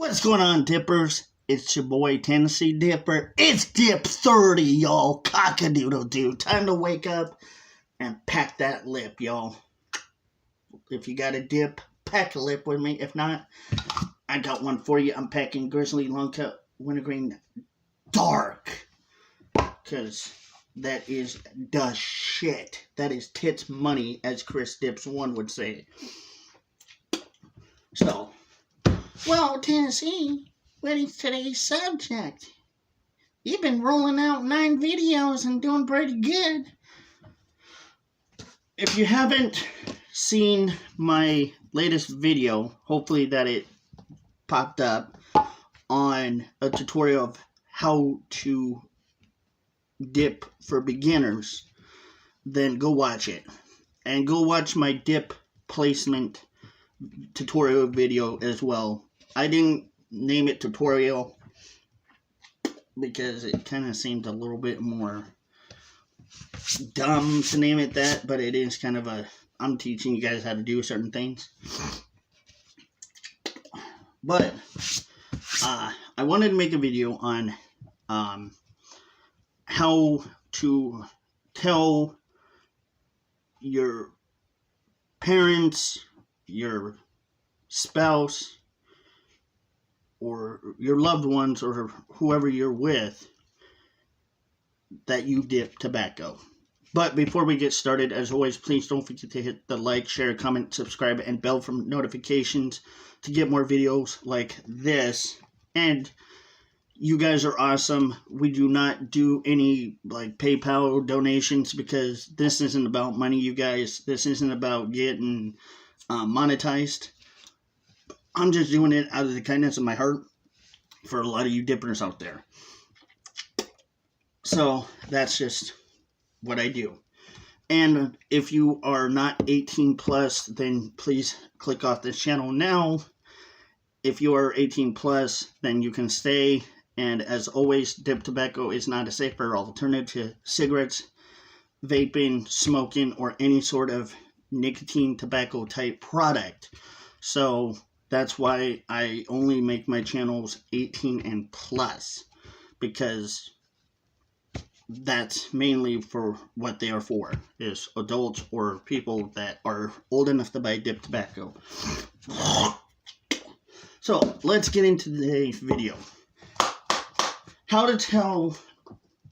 What's going on, dippers? It's your boy Tennessee Dipper. It's dip 30, y'all. Cock-a-doodle-doo. Time to wake up and pack that lip, y'all. If you got a dip, pack a lip with me. If not, I got one for you. I'm packing Grizzly Long Cut Wintergreen Dark. Because that is the shit. That is tits money, as Chris Dips 1 would say. So, well, Tennessee, what is today's subject? You've been rolling out 9 videos and doing pretty good. If you haven't seen my latest video, hopefully that it popped up on a tutorial of how to dip for beginners, then go watch it. And go watch my dip placement tutorial video as well. I didn't name it tutorial because it kind of seemed a little bit more dumb to name it that, but it is kind of a, I'm teaching you guys how to do certain things. But I wanted to make a video on how to tell your parents, your spouse, or your loved ones, or whoever you're with, that you dip tobacco. But before we get started, as always, please don't forget to hit the like, share, comment, subscribe, and bell for notifications to get more videos like this. And you guys are awesome. We do not do any like PayPal donations because this isn't about money, you guys. This isn't about getting monetized. I'm just doing it out of the kindness of my heart for a lot of you dippers out there. So that's just what I do. And if you are not 18 plus, then please click off this channel now. If you are 18 plus, then you can stay. And as always, dip tobacco is not a safer alternative to cigarettes, vaping, smoking, or any sort of nicotine tobacco type product. So that's why I only make my channels 18 and plus, because that's mainly for what they are for, is adults or people that are old enough to buy dip tobacco. So let's get into today's video. How to tell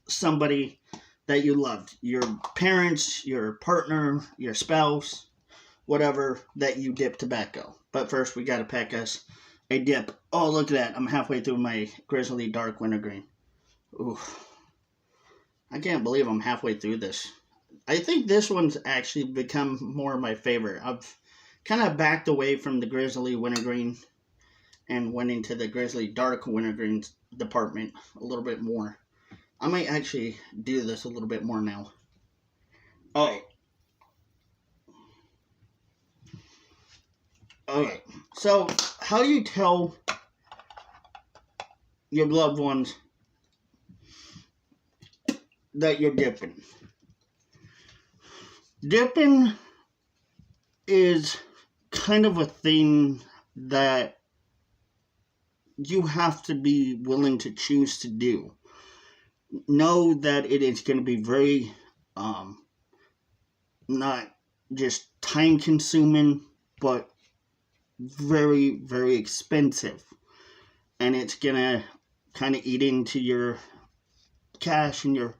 somebody that you loved, your parents, your partner, your spouse, whatever, that you dip tobacco. But first, we gotta pack us a dip. Oh, look at that. I'm halfway through my Grizzly Dark Wintergreen. Ooh. I can't believe I'm halfway through this. I think this one's actually become more of my favorite. I've kind of backed away from the Grizzly Wintergreen and went into the Grizzly Dark Wintergreen department a little bit more. I might actually do this a little bit more now. Oh. Okay, so how do you tell your loved ones that you're dipping? Dipping is kind of a thing that you have to be willing to choose to do. Know that it is going to be very, not just time consuming, but very, very expensive. And it's going to kind of eat into your cash and your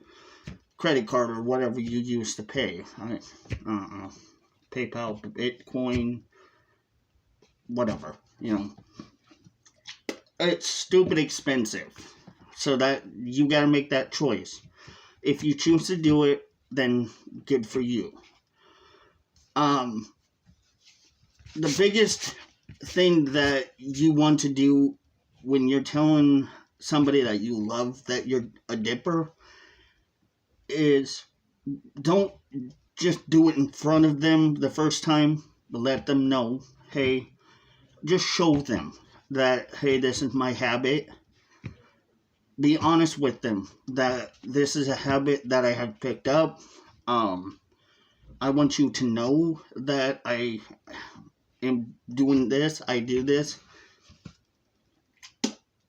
credit card or whatever you use to pay. PayPal, Bitcoin, whatever, you know. It's stupid expensive. So that you got to make that choice. If you choose to do it, then good for you. The biggest thing that you want to do when you're telling somebody that you love that you're a dipper is don't just do it in front of them the first time, but let them know, hey, just show them that, hey, this is my habit. Be honest with them that this is a habit that I have picked up. I want you to know that I am doing this, I do this.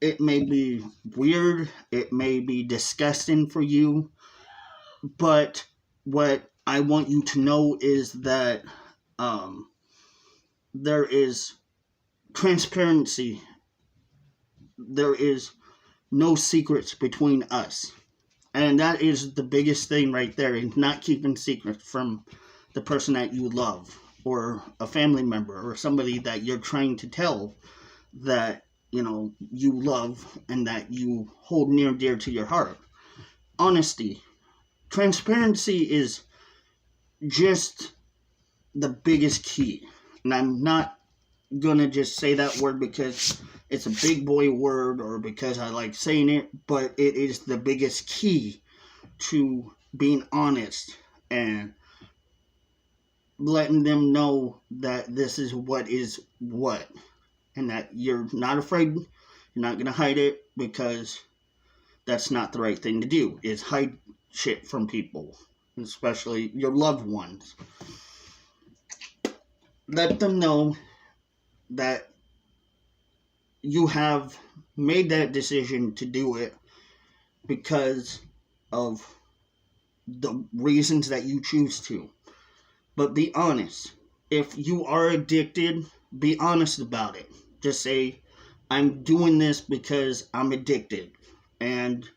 It may be weird, it may be disgusting for you, but what I want you to know is that um, there is transparency. There is no secrets between us. And that is the biggest thing right there, is not keeping secrets from the person that you love, or a family member, or somebody that you're trying to tell that, you love and that you hold near and dear to your heart. Honesty. Transparency is just the biggest key. And I'm not gonna just say that word because it's a big boy word or because I like saying it, but it is the biggest key to being honest and letting them know that this is what, and that you're not afraid, you're not gonna hide it, because that's not the right thing to do, is hide shit from people, especially your loved ones. Let them know that you have made that decision to do it because of the reasons that you choose to. But be honest. If you are addicted, be honest about it. Just say, I'm doing this because I'm addicted. And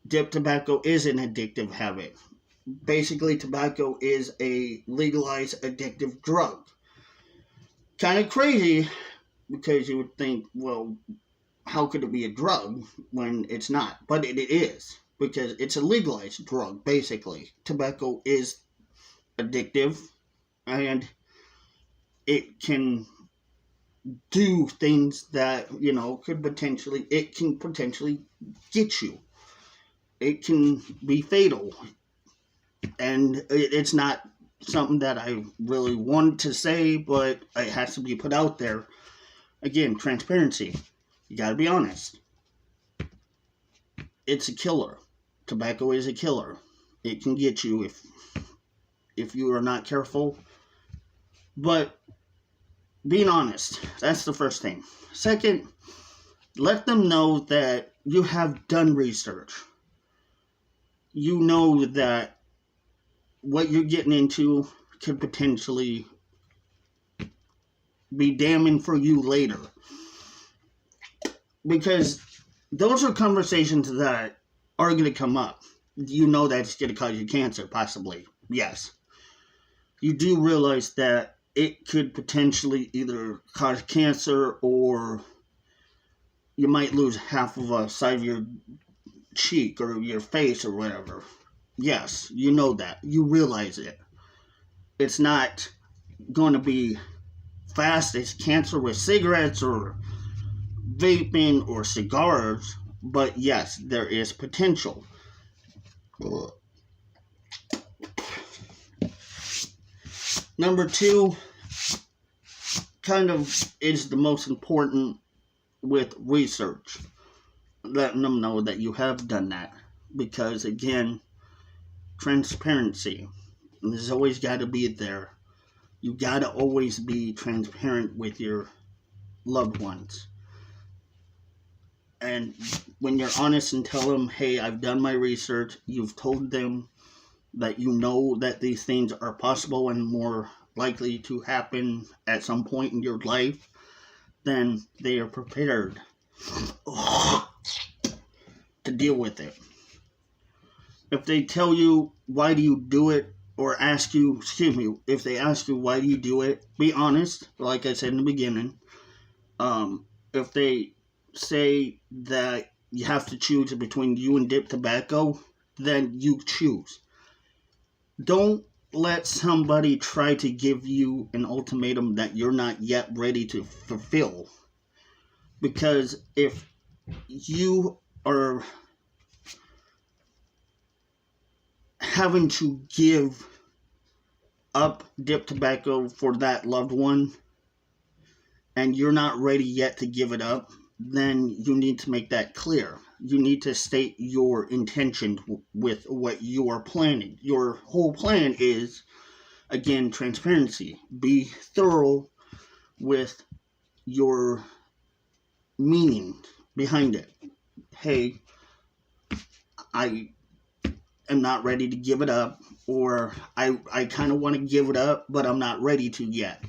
dip tobacco is an addictive habit. Basically, tobacco is a legalized addictive drug. Kind of crazy, because you would think, well, how could it be a drug when it's not? But it is, because it's a legalized drug, basically. Tobacco is addictive, and it can do things that, it can potentially get you. It can be fatal. And it's not something that I really want to say, but it has to be put out there. Again, transparency. You gotta be honest. It's a killer. Tobacco is a killer. It can get you if you are not careful. But being honest, that's the first thing. Second, let them know that you have done research. You know that what you're getting into could potentially be damning for you later. Because those are conversations that are going to come up. You know that it's going to cause you cancer, possibly. Yes. You do realize that it could potentially either cause cancer, or you might lose half of a side of your cheek or your face or whatever. Yes, you know that. You realize it. It's not going to be fast as cancer with cigarettes or vaping or cigars, but yes, there is potential. Number two, kind of is the most important with research. Letting them know that you have done that. Because again, transparency. There's always got to be there. You got to always be transparent with your loved ones. And when you're honest and tell them, hey, I've done my research, you've told them that you know that these things are possible and more likely to happen at some point in your life, then they are prepared to deal with it. If they tell you, why do you do it, or if they ask you, why do you do it, be honest, like I said in the beginning. If they say that you have to choose between you and dip tobacco, then you choose. Don't let somebody try to give you an ultimatum that you're not yet ready to fulfill. Because if you are having to give up dip tobacco for that loved one, and you're not ready yet to give it up, then you need to make that clear. You need to state your intention with what you are planning. Your whole plan is, again, transparency. Be thorough with your meaning behind it. Hey, I am not ready to give it up, or I kind of want to give it up, but I'm not ready to yet.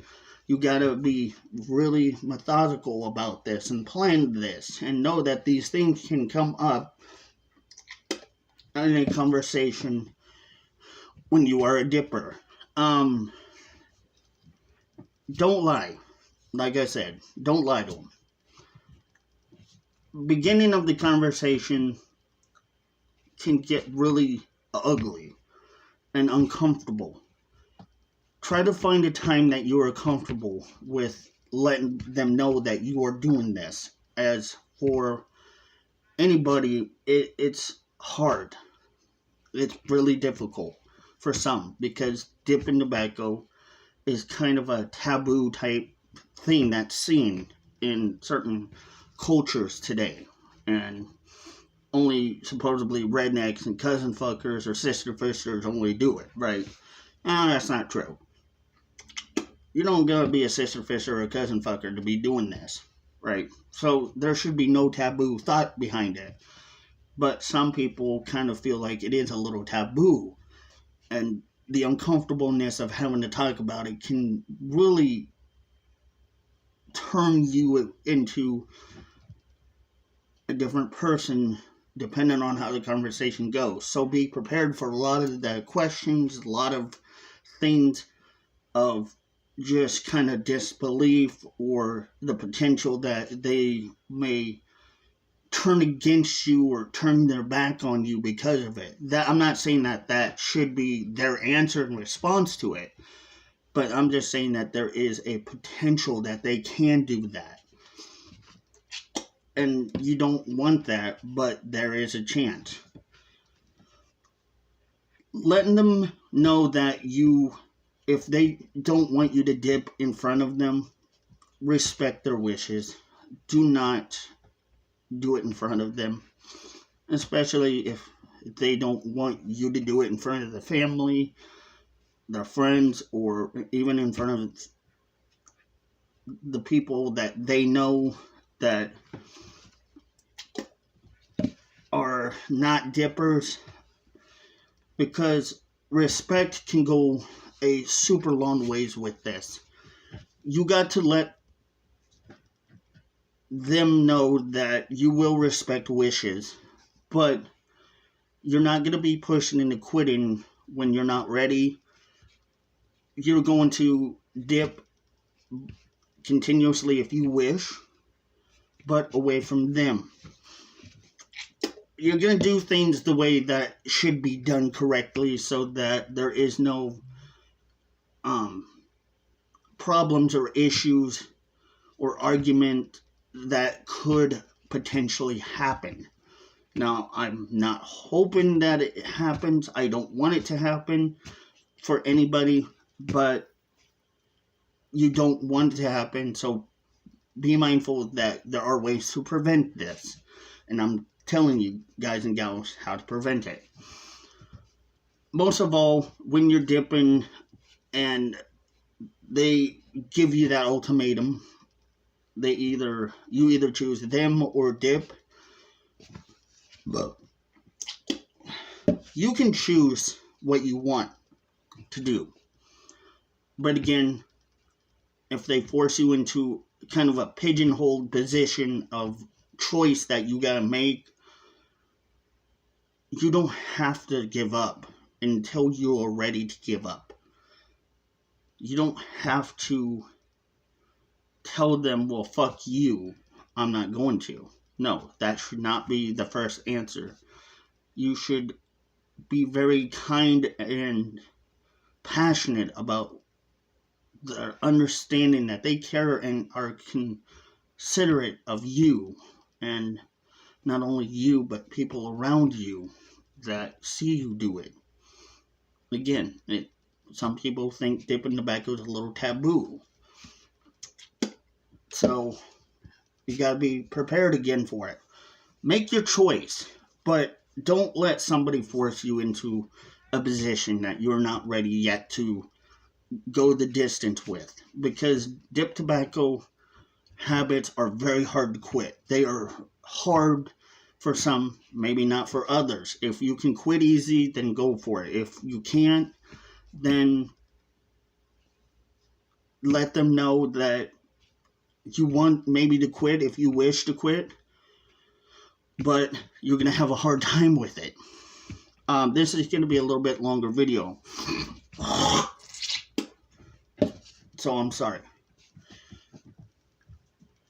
You gotta be really methodical about this and plan this and know that these things can come up in a conversation when you are a dipper. Don't lie. Like I said, don't lie to them. Beginning of the conversation can get really ugly and uncomfortable. Try to find a time that you are comfortable with letting them know that you are doing this. As for anybody, it's hard. It's really difficult for some because dipping tobacco is kind of a taboo type thing that's seen in certain cultures today. And only supposedly rednecks and cousin fuckers or sister fishers only do it, right? That's not true. You don't gotta be a sister fisher or a cousin fucker to be doing this, right? So there should be no taboo thought behind it. But some people kind of feel like it is a little taboo. And the uncomfortableness of having to talk about it can really turn you into a different person depending on how the conversation goes. So be prepared for a lot of the questions, a lot of things of just kind of disbelief or the potential that they may turn against you or turn their back on you because of it. That I'm not saying that should be their answer in response to it, but I'm just saying that there is a potential that they can do that. And you don't want that, but there is a chance. Letting them know that if they don't want you to dip in front of them, respect their wishes. Do not do it in front of them, especially if they don't want you to do it in front of the family, their friends, or even in front of the people that they know that are not dippers, because respect can go a super long ways with this. You got to let them know that you will respect wishes, but you're not going to be pushing into quitting when you're not ready. You're going to dip continuously if you wish, but away from them. You're going to do things the way that should be done correctly so that there is no problems or issues or argument that could potentially happen. Now, I'm not hoping that it happens. I don't want it to happen for anybody, but you don't want it to happen, so be mindful that there are ways to prevent this. And I'm telling you, guys and gals, how to prevent it. Most of all, when you're dipping and they give you that ultimatum, you either choose them or dip. But you can choose what you want to do. But again, if they force you into kind of a pigeonholed position of choice that you gotta make, you don't have to give up until you are ready to give up. You don't have to tell them, well, fuck you, I'm not going to. No, that should not be the first answer. You should be very kind and passionate about the understanding that they care and are considerate of you, and not only you, but people around you that see you do it. Again, some people think dipping tobacco is a little taboo. So, you gotta be prepared again for it. Make your choice, but don't let somebody force you into a position that you're not ready yet to go the distance with. Because dip tobacco habits are very hard to quit. They are hard for some, maybe not for others. If you can quit easy, then go for it. If you can't, then let them know that you want maybe to quit if you wish to quit, but you're going to have a hard time with it. This is going to be a little bit longer video, so I'm sorry.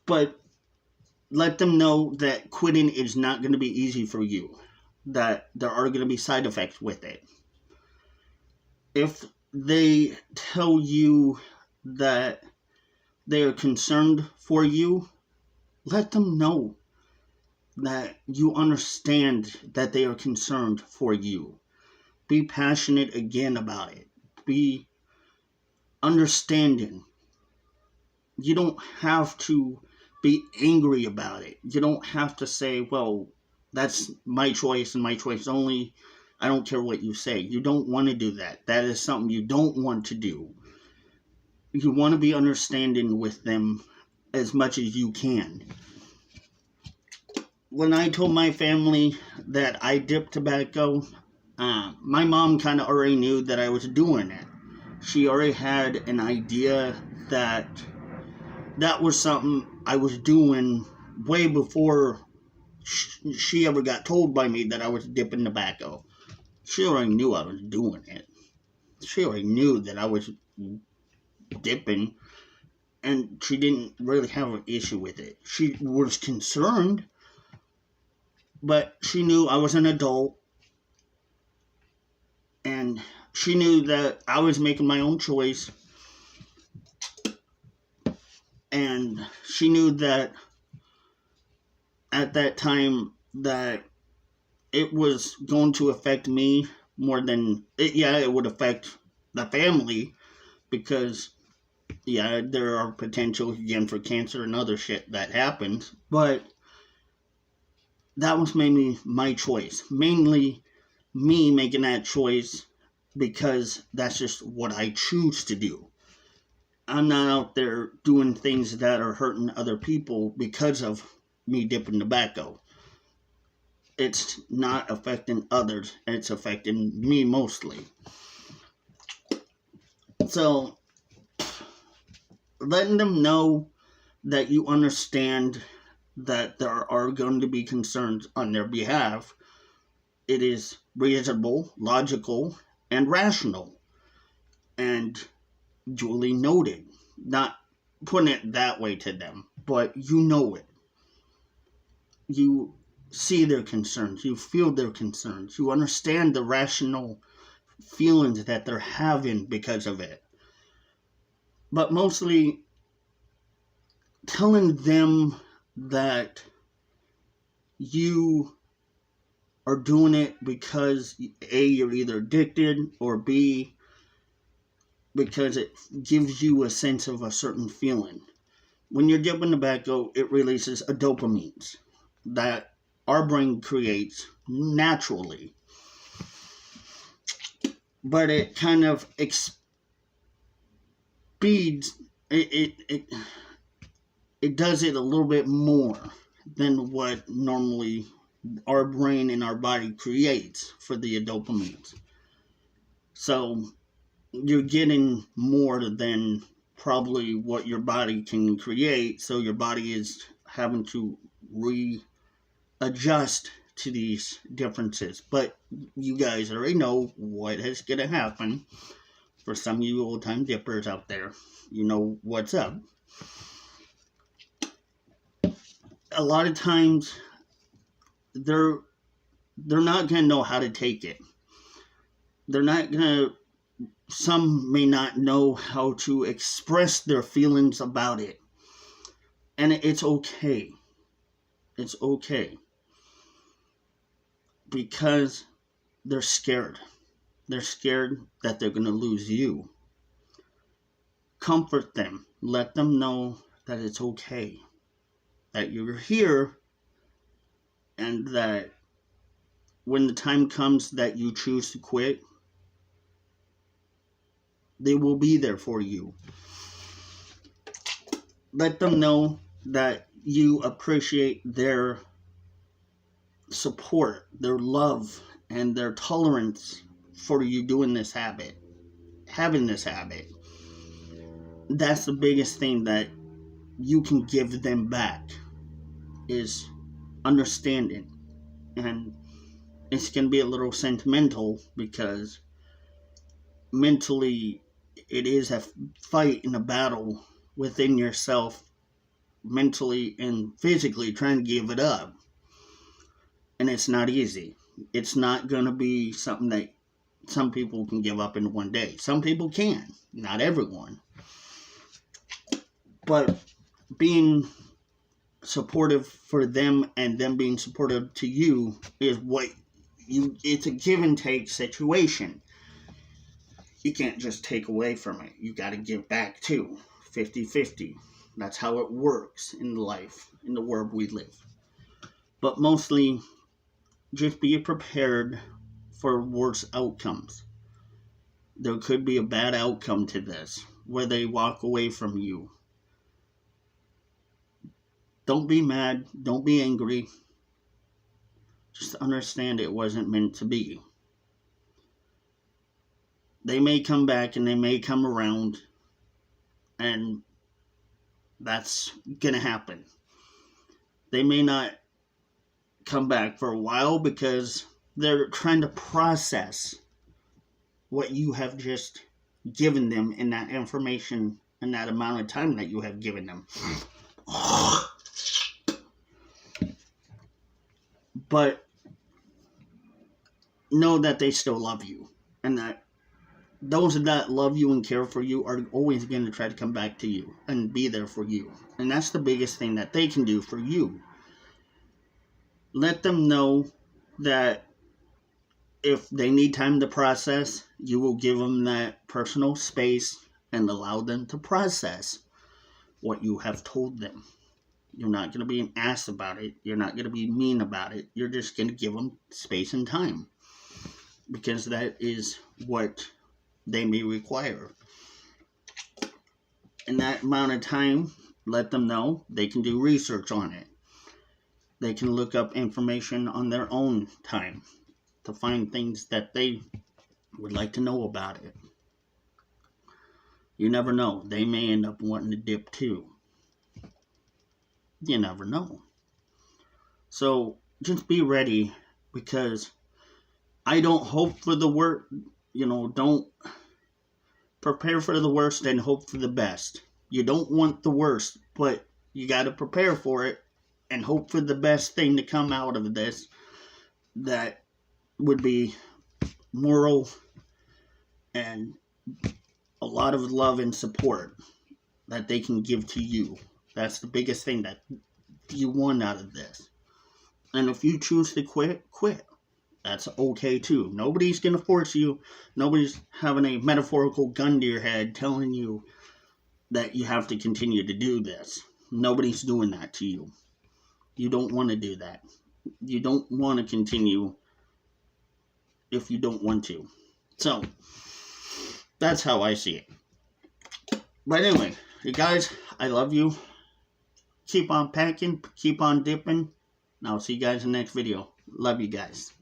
But let them know that quitting is not going to be easy for you, that there are going to be side effects with it. If they tell you that they are concerned for you, let them know that you understand that they are concerned for you. Be passionate again about it. Be understanding. You don't have to be angry about it. You don't have to say, well, that's my choice and my choice only. I don't care what you say. You don't want to do that. That is something you don't want to do. You want to be understanding with them as much as you can. When I told my family that I dipped tobacco, my mom kind of already knew that I was doing it. She already had an idea that that was something I was doing way before she ever got told by me that I was dipping tobacco. She already knew I was doing it. She already knew that I was dipping, and she didn't really have an issue with it. She was concerned, but she knew I was an adult, and she knew that I was making my own choice, and she knew that at that time that it was going to affect me more than it. Yeah, it would affect the family, because yeah, there are potential again for cancer and other shit that happens, but that was mainly my choice. Mainly me making that choice because that's just what I choose to do. I'm not out there doing things that are hurting other people because of me dipping tobacco. It's not affecting others, it's affecting me mostly. So, letting them know that you understand that there are going to be concerns on their behalf. It is reasonable, logical, and rational, and duly noted. Not putting it that way to them, but you know it. You see their concerns, you feel their concerns, you understand the rational feelings that they're having because of it. But mostly telling them that you are doing it because A, you're either addicted, or B, because it gives you a sense of a certain feeling. When you're dipping tobacco, it releases a dopamine that our brain creates naturally. But it kind of speeds, it does it a little bit more than what normally our brain and our body creates for the dopamine. So you're getting more than probably what your body can create, so your body is having to readjust to these differences. But you guys already know what is going to happen. For some of you old-time dippers out there, you know what's up. A lot of times, they're not going to know how to take it. They're not going to, some may not know how to express their feelings about it. And it's okay. It's okay. Because they're scared. They're scared that they're going to lose you. Comfort them. Let them know that it's okay. That you're here, and that when the time comes that you choose to quit, they will be there for you. Let them know that you appreciate their support, their love, and their tolerance for you doing this habit, having this habit. That's the biggest thing that you can give them back, is understanding. And it's going to be a little sentimental, because mentally it is a fight and a battle within yourself, mentally and physically, trying to give it up. And it's not easy. It's not going to be something that some people can give up in one day. Some people can, not everyone. But being supportive for them and them being supportive to you is what it's a give and take situation. You can't just take away from it. You got to give back too. 50-50. That's how it works in life, in the world we live. But mostly, just be prepared for worse outcomes. There could be a bad outcome to this, where they walk away from you. Don't be mad. Don't be angry. Just understand it wasn't meant to be. They may come back and they may come around, and that's gonna happen. They may not come back for a while because they're trying to process what you have just given them in that information and that amount of time that you have given them. But know that they still love you, and that those that love you and care for you are always going to try to come back to you and be there for you. And that's the biggest thing that they can do for you. Let them know that if they need time to process, you will give them that personal space and allow them to process what you have told them. You're not going to be an ass about it. You're not going to be mean about it. You're just going to give them space and time, because that is what they may require. In that amount of time, let them know they can do research on it. They can look up information on their own time to find things that they would like to know about it. You never know. They may end up wanting to dip too. You never know. So just be ready, because I don't hope for the worst. Don't prepare for the worst and hope for the best. You don't want the worst, but you got to prepare for it and hope for the best thing to come out of this. That would be moral and a lot of love and support that they can give to you. That's the biggest thing that you want out of this. And if you choose to quit, quit. That's okay too. Nobody's going to force you. Nobody's having a metaphorical gun to your head telling you that you have to continue to do this. Nobody's doing that to you. You don't want to do that. You don't want to continue if you don't want to. So, that's how I see it. But anyway, you guys, I love you. Keep on packing. Keep on dipping. And I'll see you guys in the next video. Love you guys.